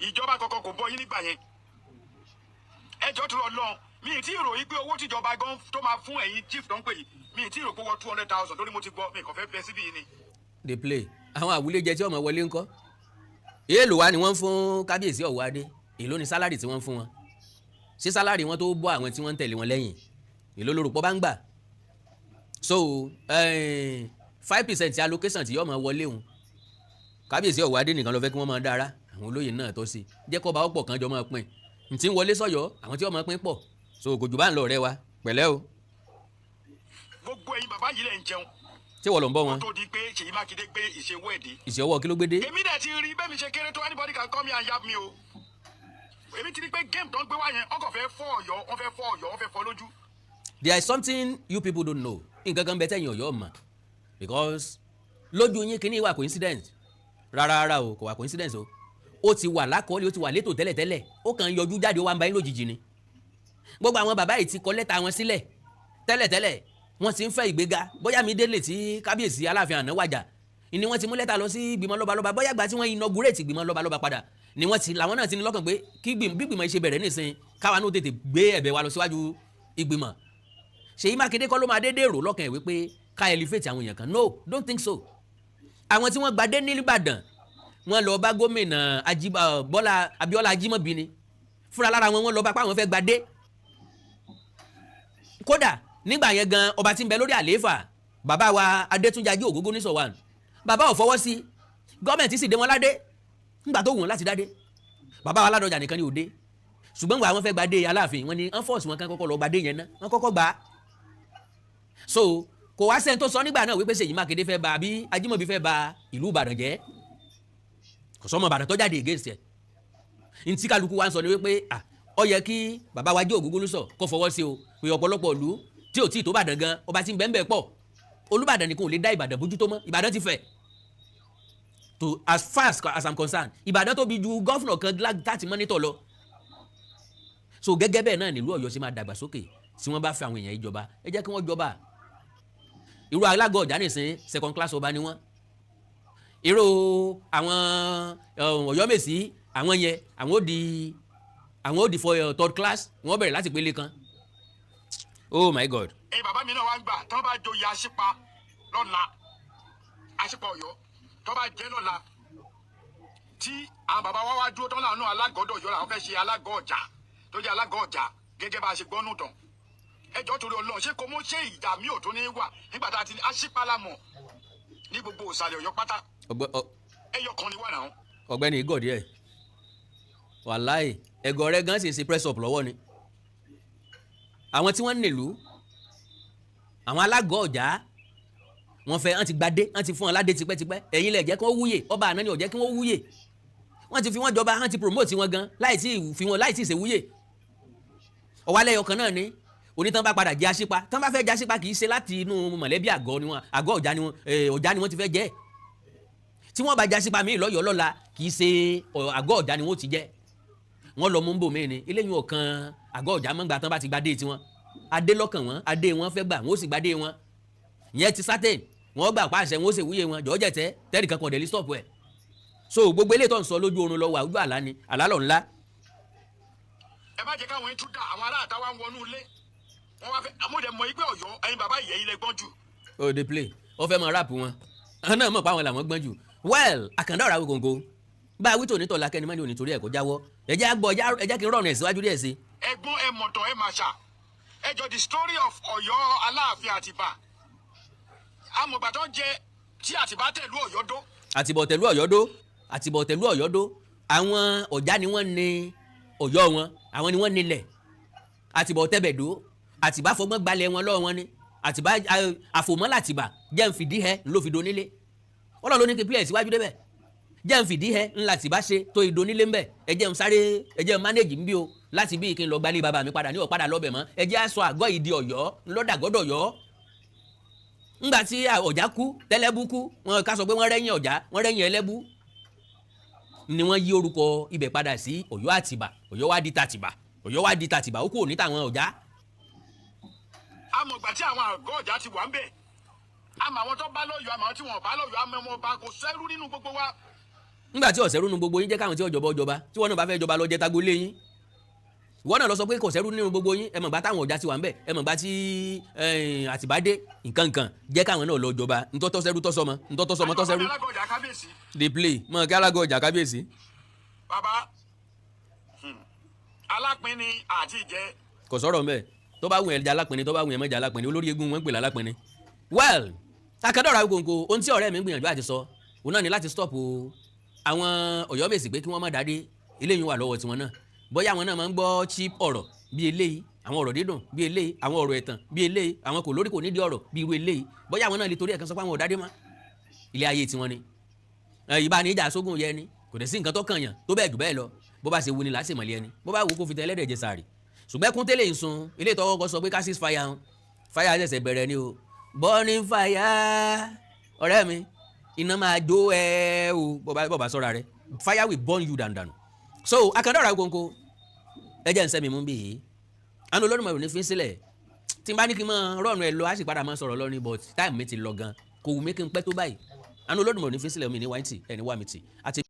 ìjọba kankan kò bọ yín nígbà yẹn ẹjọ́ tó lọ lọ mi ì tí ì ròyìn pé owó tíjọba gan tó máa fún ẹ̀yin chief tó ń pè yìí mi ì tí ì rò pé wọ́n 200,000 lórí mo ti gbọ́ mi kàn fẹ́ bẹ síbí yìí ni. dey play àwọn àwùlé jẹ tí ọmọ wọlé ńkọ́ èèlò wa ni wọ́n ń fún kábíyèsí Ọ̀wọ́ Adé èèlò ni sálárì tí wọ́n ń fún wọn ṣé sálárì wọn tó bọ́ àwọn tí wọ́n ń tẹ̀lé wọn lẹ́yìn èèlò lórúkọ bá ń gbà so 5% allocation tí yóò máa wọlé òun kábíyèsí Ọ̀wọ́ Adé nìkan ló fẹ́ kí wọ́n máa dára àwọn olóyè náà tó sí jẹ́ kó bá ọ̀pọ̀ kan jọ máa pín ntí ń wọlé sọ̀yọ́ àwọn tí wọ́n máa pín pọ̀ so kò jù bá ń lọ ọ̀rẹ́ wa pẹ̀lẹ́ o. gbogbo ẹ̀yin bàbá yìí lẹ ń jẹun. tí wọ́n lọ ń bọ́ wọn. kó tó di pé Ṣèyí Mákindé gbé ìṣèwọ́ ẹ̀dí. ìṣèwọ́ kí ló gbé dé. èmi dẹ̀ ti rí bẹ́ẹ̀ mi ṣe kéré tó anybody can come here and yab me o. èmi ti rí pé game tó ń gbé wá yẹn ọkọ̀ fẹ́ fọ́ Ọ̀yọ́ wọ́n fẹ́ fọ́ Ọ̀yọ́ wọ́n fẹ́ fọ́ lójú. there is something you people don't know nǹkan kan bẹ tẹ̀yìn Ọ̀yọ́ mọ̀ because lójú yín kìíní wà coincidence rárá o kò wà coincidence o ó ti wà lákọọ́lẹ̀ ó ti wà létò tẹ́lẹ̀tẹ́lẹ̀ ó kàn yọjú jáde ó wá ń bá yín lójijì ni gbogbo àwọn bàbá yìí ti kọ lẹ́tà wọn sílẹ̀ tẹ́lẹ̀tẹ́lẹ̀ wọ́n ti ń fẹ́ ìgbéga bóyá mi délé tí kábíyèsí Aláàfin àná wàjà ni wọ́n ti mú lẹ́tà lọ sí ìgbìmọ̀ lọ́balọ́ba bóyá gbà tí wọ́n inaugurate ìgbìmọ̀ lọ́balọ́ba padà ni wọ́n ti làwọn náà ti ní lọ́kàn pé kí gbìmọ̀ ṣe bẹ̀rẹ̀ nísìn káwa náà tètè gbé ẹ̀bẹ̀ wa lọ síwájú ìgbìmọ̀ Ṣèyí Mákindé kọ́ ló máa dédé rò lọ́kàn ẹ̀ wípé ká elevate àwọn èèyàn kan no don't think so àwọn tí wọ́n gbadé ní Ìbàdàn wọ́n lọ bá gómìnà Abíọ́lá Ajímọ̀bí ni fúnra lára wọn lọ bá pé àwọn fẹ́ gbadé kódà nígbà yẹn gan ọba tí ń bẹ lórí àlééfà bàbá wa Adétúnjì Ajé Ògógó ní Sọ̀wọ́n bàbá ò fọwọ́ sí gọ́ọ̀mẹ̀ntì sì dé wọn ládé nígbà tó wù wọn láti dádé bàbá wa Ládọjà nìkan ni ò dé ṣùgbọ́n gbà wọn fẹ́ gbadé Aláàfin wọn ni wọ́n fọ́ọ̀sì wọn kan kọ́kọ́ lọ gbadé yẹn náà wọ́n kọ́kọ́ gbà á so kò wá sẹ́ni tó sọ nígbà náà wípé Ṣèyí Mákindé fẹ́ ba àbí Ajímọ̀bí fẹ́ ba ìlú Ìbàdàn jẹ́ kò sọ́mọ Ìbàdàn tó jáde against ẹ̀ ntí kálukú wa ń sọ ni wípé ó yẹ kí bàbá wa jẹ́ Ògúngúnnísọ̀ kó fọwọ́ sí o pé ọ̀pọ̀lọpọ̀ ìlú tí ò tí ì tó Ìbàdàn gan ọba tí ń bẹ́ẹ̀ pọ̀ Olúbàdàn nìkan ò lè dá Ìbàdàn bójútó mọ́ Ìbàdàn ti fẹ̀ to as far as I'm concerned Ìbàdàn tóbi ju gọ́fúnà kan láti mọ́nítọ̀ lọ so gẹ́gẹ́ bẹ́ẹ̀ náà nílùú Ọ̀yọ́ ṣe máa dàgbàsókè tí wọ́n bá fẹ́ àwọn èèyàn ìjọba ẹ jẹ́ kí wọ́n jọba irú Alága Ọ̀jà nìsín second class ọba ni wọ́n irú àwọn Ọ̀yọ́mèsì àwọn yẹn àwọn ò di for third class wọ́n bẹ̀rẹ̀ láti pele kan oh my God. ẹ̀yin bàbá mi náà wá ń gbà tí wọ́n bá joyè Aṣípa lọ́la Aṣípa Ọ̀yọ́ tí wọ́n bá jẹ́ lọ́la tí àwọn bàbá wa wá dúró tán láàánú Alága Ọ̀yọ́ làwọn fẹ́ ṣe Alága Ọ̀jà tó jẹ́ Alága Ọ̀jà gẹ́gẹ́ bá a ṣe gbọ́nù tán ẹjọ́ torí Ọlọ́run ṣé kò mọ̀ ṣé ìjà mi ò tó ní wà nígbà tá a ti ní Aṣípa lámọ̀ ní gbogbo òsàlẹ̀ Ọ̀yọ́ pátá ẹyọ kan ni wà náà. Ọ̀gbẹ́ni igọ̀dí ẹ̀ wàláì ẹ̀gọ́ rẹ gan sì ń ṣe press up lọ́wọ́ ni àwọn tí wọ́n ń nílùú àwọn Alága Ọ̀jà wọ́n fẹ́ wọ́n ti gbadé wọ́n ti fún wọn ládé tipẹ́tipẹ́ ẹ̀yin lẹ̀ jẹ́ kí wọ́n wúyè ọba àná ni ò jẹ́ kí wọ́n wúyè wọ́n ti fi wọ́n jọba wọ́n ti promote wọn gan láì tí ì ṣe wúyè ọ̀wálẹ̀ ọkàn náà ni onítàn bá padà jẹ́ Aṣípa tán bá fẹ́ jẹ́ Aṣípa kì í ṣe láti inú mọ̀lẹ́bí àgọ́ ni wọn àgọ́ Ọ̀jà ni wọ́n ti fẹ́ jẹ́ tí wọ́n bá jẹ́ Aṣípa míì lọ́yọ̀ọ́ lọ́la kì í ṣe àgọ́ Ọ̀jà ni wọ́n ti jẹ́ wọ́n lọ mú bò mí ni eléyìí ọ̀kan àgọ́ Ọ̀jà mọ́ngbà tán bá ti gbadé tiwọn adé lọ́kàn wọn adé wọn fẹ́ gbà wọ́n ó sì gbadé wọn ìyẹn ti sátẹ̀ wọ́n gbà pàṣẹ wọ́n ó sì wúyè wọn jọ̀ọ́ jẹ̀tẹ́ tẹ́rì kankan ọ̀dẹ̀lí stop ẹ̀ so gbogbo eléyìí tó ń sọ lójú oorun lọ́wọ́ àwùjọ àlá ni àlá lọ ńlá. ẹ má jẹ́ káwọn tún dá àwọn aláàtá wa ń wọnú ilé wọn wá fẹ́ àmúdẹ mọ igbe Ọ̀yọ́ ẹ̀yin bàbá ìyẹn ilẹ̀ gbọ́n jù. o dey play ó fẹ́ mọ rap wọn àwọn náà mọ̀ pé àwọn làwọn gbọ́n jù well Àkàndá Ọ̀rọ̀ Awíkonko bá a wí tòní tọ̀la kẹ́ni mọ́ni onítorí ẹ̀ kó jáwọ́ ẹ jẹ́ kí n rọrùn ẹ̀ síwájú díẹ̀ sí. ẹ̀gbọ́n ẹ mọ̀tọ̀ ẹ máa ṣà ẹ jọ the story of Ọ̀yọ́ Aláàfin Àtìbà amọ̀gbà tó jẹ tí Àtìbà tẹ̀lú Ọ̀yọ́ dó. Àtìbà tẹ̀lú Ọ̀yọ́ dó àwọn Ọ̀jà ni wọ́n ní Ọ̀yọ́ wọn àwọn ni wọ́n nílẹ̀ Àtìbà tẹ̀bẹ̀ dó Àtìbà fọgbọ́n gbalẹ̀ wọn lọ́wọ́ wọn ni Àtìbà àfòmọ́ l'Àtìbà jẹ́ ń fìdí hẹ́ ló fi do nílé Ọlọ́run ló ní kí pílẹ̀ síwájú débẹ̀ jẹ́ ń fìdí hẹ́ ńlá Àtìbà ṣe tó ìdó nílé ńbẹ̀ ẹ jẹ́ ń sáré ẹ jẹ́ ń mánéjì ń bí o láti bí kí n lọ gbalé bàbá mi padà ní ọ̀padà lọ́bẹ̀ mọ́ ẹ jẹ́ aṣọ àgọ́ ìdí Ọ̀yọ́ ńlọ́dàgọ́dọ̀ Ọ̀yọ́ ńgbà tí Ọ̀jà kú tẹ́lẹ́bú kú wọn ká sọ pé wọ́n rẹ́yìn Ọ̀jà wọ́n rẹ́yìn Ẹlẹ́bú ni wọ́n yí orúkọ ibẹ̀ padà sí Ọ̀yọ́ Àtìbà Ọ̀yọ́ wá di tàtìbà Ọ̀yọ́ wá di tàtìbà ó kú òní tàwọn Ọ̀jà. amọ̀gbà tí àwọn àgọ́ Ọ̀jà ti wà ń bẹ̀ àmọ́ àwọn tó bá lọ́yọ̀ọ́ àmọ́ tí wọ́n bá lọ́yọ̀ọ́ àmọ́ ọmọ ọba kò sẹ́rú nínú gbogbo wa. nígbà tí ọ̀sẹ̀rú nínú gbogbo yín jẹ́ káwọn tí ọ̀jọ̀bọ̀ jọba tí wọ́n náà bá fẹ́ jọba lọ jẹ́ tago lé yín ìwọ náà lọ sọ pé kò sẹ́rú nínú gbogbo yín ẹ mọ̀ gbà táwọn Ọ̀jà ti wà ń bẹ̀ ẹ mọ̀ gbà tí Àtìbà dé nǹkan jẹ́ káwọn náà lọ jọba ntọ́tọ́ sẹ́rú tọ́sọmọ ntọ́tọ́ sọmọ tọ́sẹ́rú. dey play mọ̀ kí Alága Ọ̀jà kábíyèsí. bàbá alápinni àti ìjẹ. kò sọ̀rọ̀ mbẹ́ tó bá wù ẹ́ jẹ́ alápinni tó bá wù ẹ́ mọ́ jẹ́ alápinni olórí eégún wọn ń pè lálápinni. well Àkàndá Ọ̀rọ̀ Awíkonko ohun tí ọ̀rẹ́ mi ń gbìyànjú àti sọ òun náà ni láti stop àwọn Ọ̀yọ́mèsì pé kí wọ́n má dádé eléyìí wà lọ́wọ́ tiwọn náà bóyá àwọn náà máa ń gbọ́ cheap ọ̀rọ̀ bí eléyìí àwọn ọ̀rọ̀ dídùn bí eléyìí àwọn ọ̀rọ̀ ẹ̀tàn bí eléyìí àwọn kò lórí kò nídìí ọ̀rọ̀ bí irú eléyìí bóyá àwọn náà lè torí ẹ̀kan sọ pé àwọn ọ̀dádé mọ́ ilé ayé tiwọn ni ìbá ní ìjà sógun yẹ ni kò dẹ̀ sí nǹkan tó kàn yàn tó bẹ́ẹ̀ jù bẹ́ẹ̀ lọ bó bá ṣe wu ni láti mọ̀lẹ́ ẹni bó bá wù kó fi tẹ ẹlẹ́dẹ̀ jẹ sàárì ṣùgbọ́n ẹkún tẹ́lẹ̀ ń sun ilé ìtọ́wọ́ kọ sọ pé ká sí fire ṣẹ̀ṣẹ̀ bẹ̀rẹ̀ ni o burning fire ọ̀rẹ́ mi iná máa jó ẹ o bọ́ba sọ́ra rẹ fire will burn you dànù. so Àkàndá Ọ̀rọ̀ Awíkonko ẹ jẹ́ ń sẹ́mi mú bí yìí àná olódùmarè ò ní fi sílẹ̀ tí n bá ní kí n máa rọ̀nù ẹ lọ á sì padà máa sọ̀rọ̀ lọ́rin but time mi ti lọ gan kò wù mí kí n pẹ́ tó báyìí àná olódùmarè ò ní fi sílẹ̀ mi ní wáìtì ẹ̀ ní wá mi tì àti.